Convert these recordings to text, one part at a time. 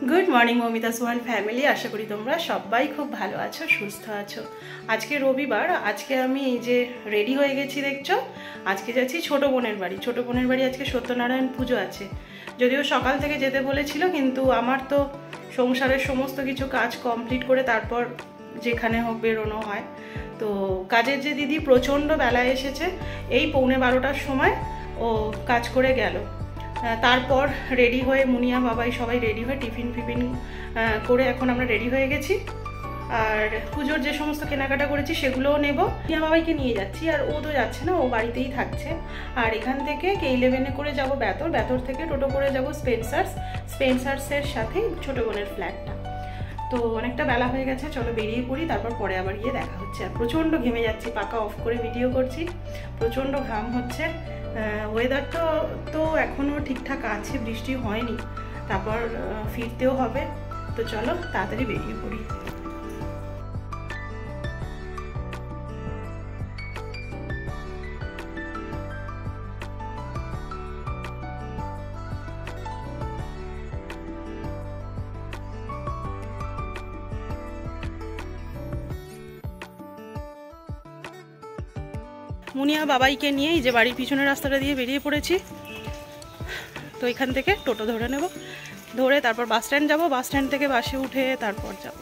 Good morning Mamita's world family. आशा करी तुम्हारा सबाई खूब भालो आछो सुस्थ आछो। आज के रविवार, आज के आमी এই যে রেডি হয়ে গেছি দেখছো। আজকে যাচ্ছি ছোট বোনের বাড়ি। ছোট বোনের বাড়ি আজকে সত্যনারায়ণ পুজো আছে। যদিও সকাল থেকে যেতে বলেছিল, কিন্তু আমার তো সংসারের সমস্ত কিছু কাজ কমপ্লিট করে তারপর যেখানে হোক বেরোনো হয়। তো কাজের যে দিদি প্রচণ্ড বেলায় এসেছে, এই 11:15টার সময় ও কাজ করে গেল। তারপর রেডি হয়ে মুনিয়া বাবাই সবাই রেডি হয়ে টিফিন ফিফিন করে এখন আমরা রেডি হয়ে গেছি। আর পুজোর যে সমস্ত কেনাকাটা করেছি সেগুলোও নেব। মুনিয়া বাবাইকে নিয়ে যাচ্ছি, আর ও তো যাচ্ছে না, ও বাড়িতেই থাকছে। আর এখান থেকে K11-এ করে যাব বেতর, বেতর থেকে টোটো করে যাব স্পেন্সার্সের সাথে ছোটো বোনের ফ্ল্যাটটা। তো অনেকটা বেলা হয়ে গেছে, চলো বেরিয়ে পড়ি, তারপর পরে আবার গিয়ে দেখা হচ্ছে। আর প্রচণ্ড ঘেমে যাচ্ছি, পাকা অফ করে ভিডিও করছি, প্রচণ্ড ঘাম হচ্ছে। ওয়েদারটা তো এখনও ঠিকঠাক আছে, বৃষ্টি হয়নি, তারপর ফিরতেও হবে। তো চলো তাড়াতাড়ি বেরিয়ে পড়ি। মুনিয়া বাবাইকে নিয়ে এই যে বাড়ির পিছনের রাস্তাটা দিয়ে বেরিয়ে পড়েছি। তো এখান থেকে টোটো ধরে নেব, ধরে তারপর বাস স্ট্যান্ড যাবো, বাস স্ট্যান্ড থেকে বাসে উঠে তারপর যাব।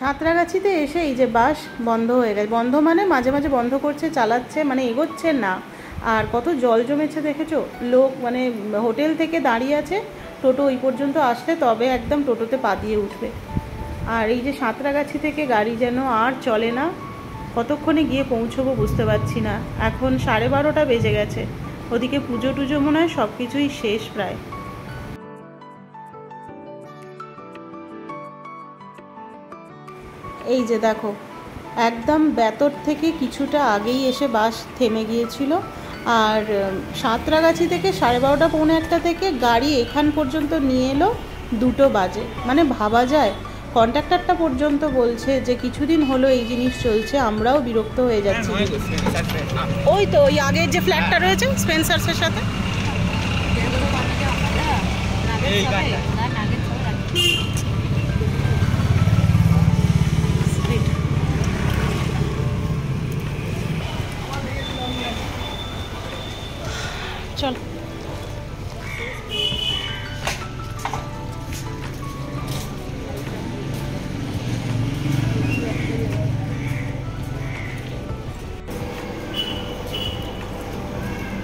সাঁতরাগাছিতে এসে এই যে বাস বন্ধ হয়ে গেছে। বন্ধ মানে মাঝে মাঝে বন্ধ করছে, চালাচ্ছে, মানে এগোচ্ছে না। আর কত জল জমেছে দেখেছো। লোক মানে হোটেল থেকে দাঁড়িয়ে আছে, টোটো ওই পর্যন্ত আসলে তবে একদম টোটোতে পা দিয়ে উঠবে। আর এই যে সাঁতরাগাছি থেকে গাড়ি যেন আর চলে না। কতক্ষণে গিয়ে পৌঁছবো বুঝতে পারছি না। এখন 12:30 বেজে গেছে। ওদিকে পুজো টুজো মনে হয় সব কিছুই শেষ প্রায়। এই যে দেখো, একদম বেতর থেকে কিছুটা আগেই এসে বাস থেমে গিয়েছিল। আর সাঁতরাগাছি থেকে 12:30 পৌনে 1টা থেকে গাড়ি এখান পর্যন্ত নিয়ে এলো 2টো বাজে। মানে ভাবা যায়। কন্ট্রাক্টরটা পর্যন্ত বলছে যে কিছুদিন হলো এই জিনিস চলছে, আমরাও বিরক্ত হয়ে যাচ্ছি। ওই তো ওই আগের যে ফ্ল্যাটটা রয়েছে স্পেন্সার্সের সাথে, চল।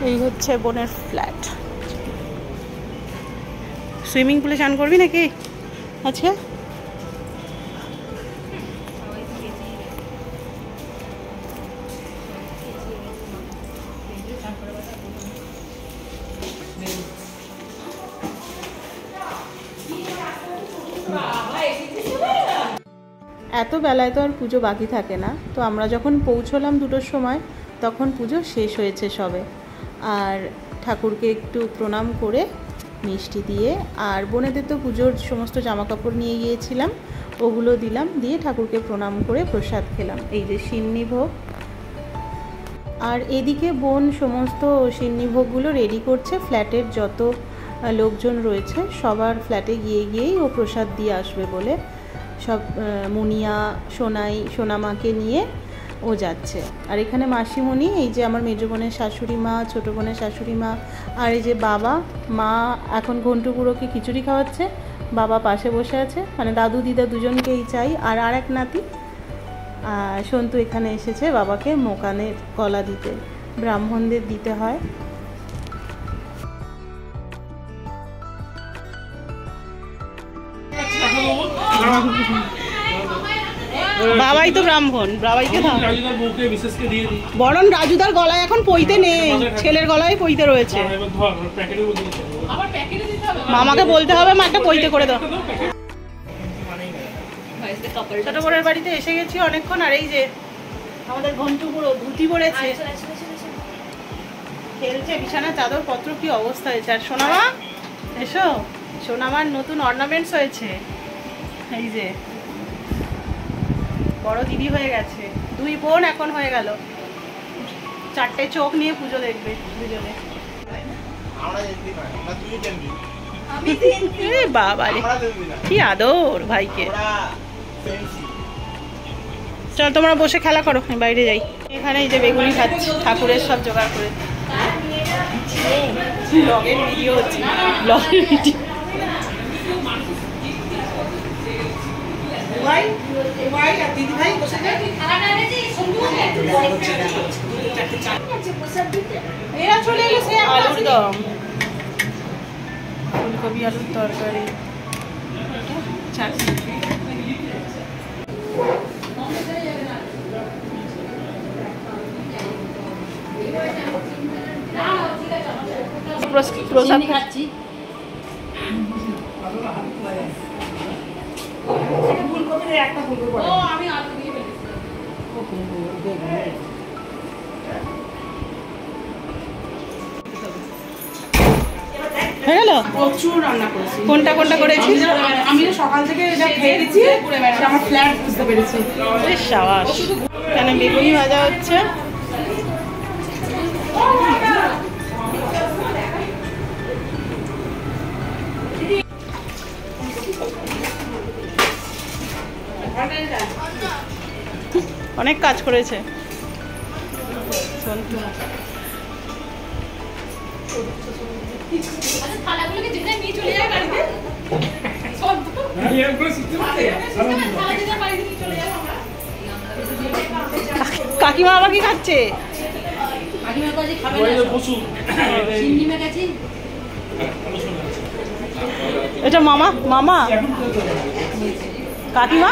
এই হচ্ছে বোনের ফ্ল্যাট। সুইমিং পুলে চান করবি নাকি? আচ্ছা, এত বেলায় তো আর পুজো বাকি থাকে না। তো আমরা যখন পৌঁছলাম 2টোর সময়, তখন পুজো শেষ হয়েছে সবে। আর ঠাকুরকে একটু প্রণাম করে মিষ্টি দিয়ে, আর বোনেদের তো পুজোর সমস্ত জামাকাপড় নিয়ে গিয়েছিলাম, ওগুলো দিলাম, দিয়ে ঠাকুরকে প্রণাম করে প্রসাদ খেলাম। এই যে সিন্নি ভোগ। আর এদিকে বোন সমস্ত সিন্নি ভোগগুলো রেডি করছে। ফ্ল্যাটের যত লোকজন রয়েছে সবার ফ্ল্যাটে গিয়েই ও প্রসাদ দিয়ে আসবে বলে সব মুনিয়া সোনামাকে নিয়ে ও যাচ্ছে। আর এখানে মাসিমণি, এই যে আমার মেজো বোনের শাশুড়ি মা, ছোটো বোনের শাশুড়ি মা, আর এই যে বাবা মা এখন ঘন্টু বুড়োকে খিচুড়ি খাওয়াচ্ছে, বাবা পাশে বসে আছে। মানে দাদু দিদা দুজনকেই চাই। আর এক নাতি সন্তু এখানে এসেছে বাবাকে মোকানের কলা দিতে, ব্রাহ্মণদের দিতে হয়। বাবাই তো ব্রাহ্মণ, বাবাইকে দাও। বরং রাজুদার গলায় এখন পইতে নেই, ছেলের গলায় পইতে রয়েছে। মামাকে বলতে হবে মা একটা পইতে করে দাও। ছোট বোনের বাড়িতে এসে গেছি অনেকক্ষণ। আর এই যে আমাদের ঘন্টু পুরো ধুতি পড়েছে, খেলছে। বিছানা চাদর পত্র কি অবস্থা হয়েছে। আর সোনামা এসো, সোনামার নতুন অর্নামেন্টস হয়েছে। এই যে বড় দিদি হয়ে গেছে, দুই বোন এখন হয়ে গেল। 4টে চোখ নিয়ে পুজো দেখবে দুজনে। বাবা রে কি আদর ভাইকে। চল তোমরা বসে খেলা করো, আমি বাইরে যাই। এখানে এই যে বেগুনি খাচ্ছি, ঠাকুরের সব জোগাড় করে। ব্লগের ভিডিও হচ্ছে, ব্লগের ভিডিও। এরা চলে গেছে আলুর দম, ফুলকপি আলুর তরকারি, চাটনি। প্রসাদ খাচ্ছি। হয়ে গেল? প্রচুর রান্না করেছি। কোনটা কোনটা করেছি? আমি সকাল থেকে এটা খেয়ে দিচ্ছি, আমার ফ্ল্যাট বুঝতে পেরেছি। সাবাস। কেন বেগুনি ভাজা হচ্ছে। অনেক কাজ করেছে সন্তু। কাকিমা আবার কি খাচ্ছে? এটা মামা, মামা কাকিমা।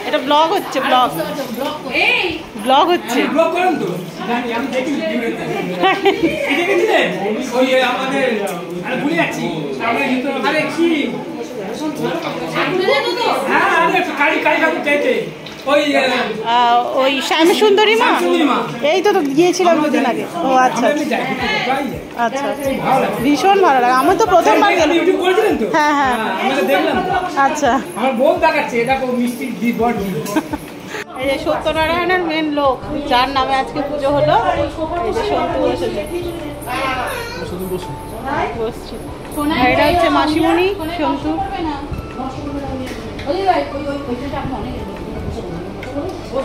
এটা ব্লগ হচ্ছে, ব্লগ ব্লগ হচ্ছে। ওই শ্যাম সুন্দরী মা, এই তো গিয়েছিলাম দুদিন আগে। ও আচ্ছা আচ্ছা, ভীষণ ভালো লাগে। আমার তো প্রথমবার গেলাম। হ্যাঁ হ্যাঁ আচ্ছা। এই যে সত্যনারায়ণের মেন লোক, যার নামে আজকে পুজো হলো, এই যে সন্তু বসেছে। বসছি। এটা হচ্ছে মাসিমণি সন্তু।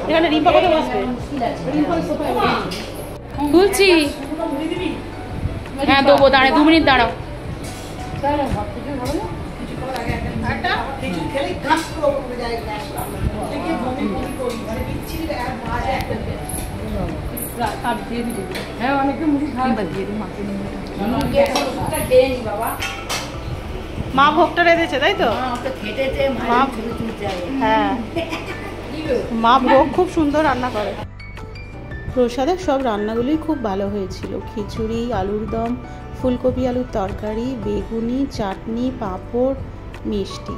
এখানে রিম্পা কত বসবে? খুলছি। হ্যাঁ দেবো, দাঁড়ায় 2 মিনিট দাঁড়াও। মা ভোগটা রেঁধেছে তাই তো? হ্যাঁ, মা ভোগ খুব সুন্দর রান্না করে। প্রসাদের সব রান্নাগুলোই খুব ভালো হয়েছিল। খিচুড়ি, আলুর দম, ফুলকপি আলুর তরকারি, বেগুনি, চাটনি, পাঁপড়, মিষ্টি।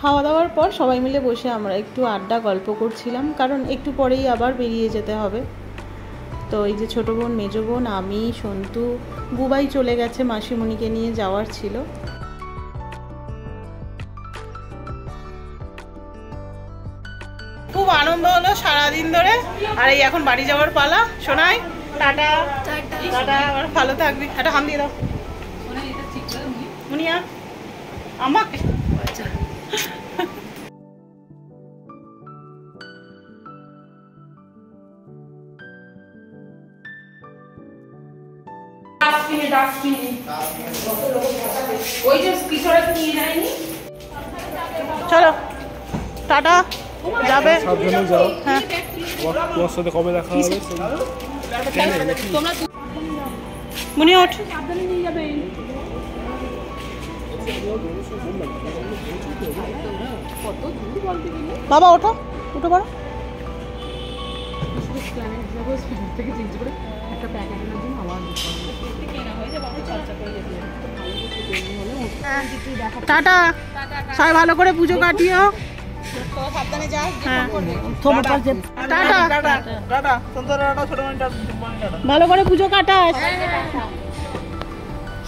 খাওয়া দাওয়ার পর সবাই মিলে বসে আমরা একটু আড্ডা গল্প করছিলাম, কারণ একটু পরেই আবার বেরিয়ে যেতে হবে। তো এই যে ছোটো বোন, মেজো বোন, আমি, সন্তু, বুবাই চলে গেছে, মাসিমণিকে নিয়ে যাওয়ার ছিল। খুব আনন্দ হলো সারাদিন ধরে। আর এই এখন বাড়ি যাওয়ার পালা। শোনাই টাটা টাটা, ভালো থাকবি। একটা হাম দিয়ে দাও মুনিয়া আমাকে। ডাস্টবিন ওই যে পিছনে নিয়ে যায়নি। চলো টাটা, যাবে? সাবধানে যাও। হ্যাঁ তোমার সাথে কবে দেখা হবে? মুনি ওঠ। বাবা ওঠো, উঠো বড়। টাটা, সবাই ভালো করে পুজো কাটিও। ভালো করে পুজো কাটাস।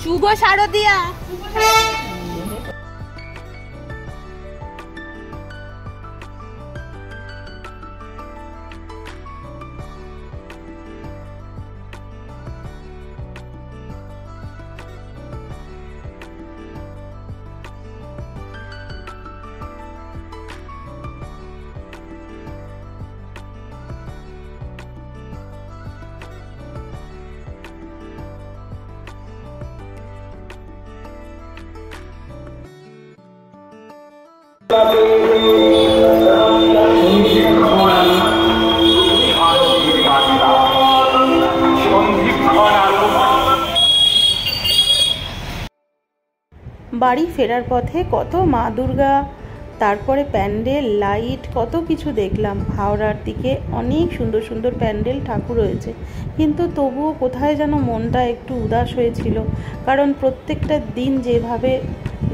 শুভ শারদিয়া। বাড়ি ফেরার পথে কত মা দুর্গা, তারপরে প্যান্ডেল, লাইট, কত কিছু দেখলাম। হাওড়ার দিকে অনেক সুন্দর সুন্দর প্যান্ডেল, ঠাকুর রয়েছে, কিন্তু তবুও কোথায় যেন মনটা একটু উদাস হয়েছিল। কারণ প্রত্যেকটা দিন যেভাবে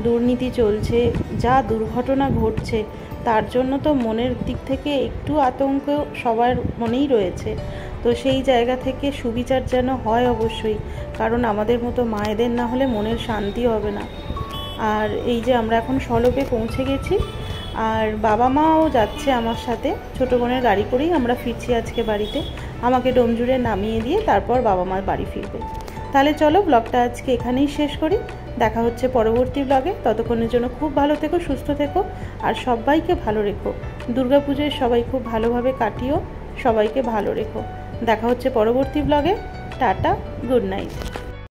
দুর্নীতি চলছে, যা দুর্ঘটনা ঘটছে, তার জন্য তো মনের দিক থেকে একটু আতঙ্ক সবার মনেই রয়েছে। তো সেই জায়গা থেকে সুবিচার যেন হয় অবশ্যই, কারণ আমাদের মতো মায়েদের না হলে মনের শান্তি হবে না। আর এই যে আমরা এখন সলপে পৌঁছে গেছি, আর বাবা মাও যাচ্ছে আমার সাথে। ছোটো বোনের গাড়ি করেই আমরা ফিরছি আজকে বাড়িতে। আমাকে ডোমজুড়ে নামিয়ে দিয়ে তারপর বাবা মার বাড়ি ফিরবে। তাহলে চলো ব্লগটা আজকে এখানেই শেষ করি। দেখা হচ্ছে পরবর্তী ব্লগে। ততক্ষণের জন্য খুব ভালো থেকো, সুস্থ থেকো, আর সবাইকে ভালো রেখো। দুর্গাপুজোয় সবাই খুব ভালোভাবে কাটিও, সবাইকে ভালো রেখো। দেখা হচ্ছে পরবর্তী ব্লগে। Tata, good night.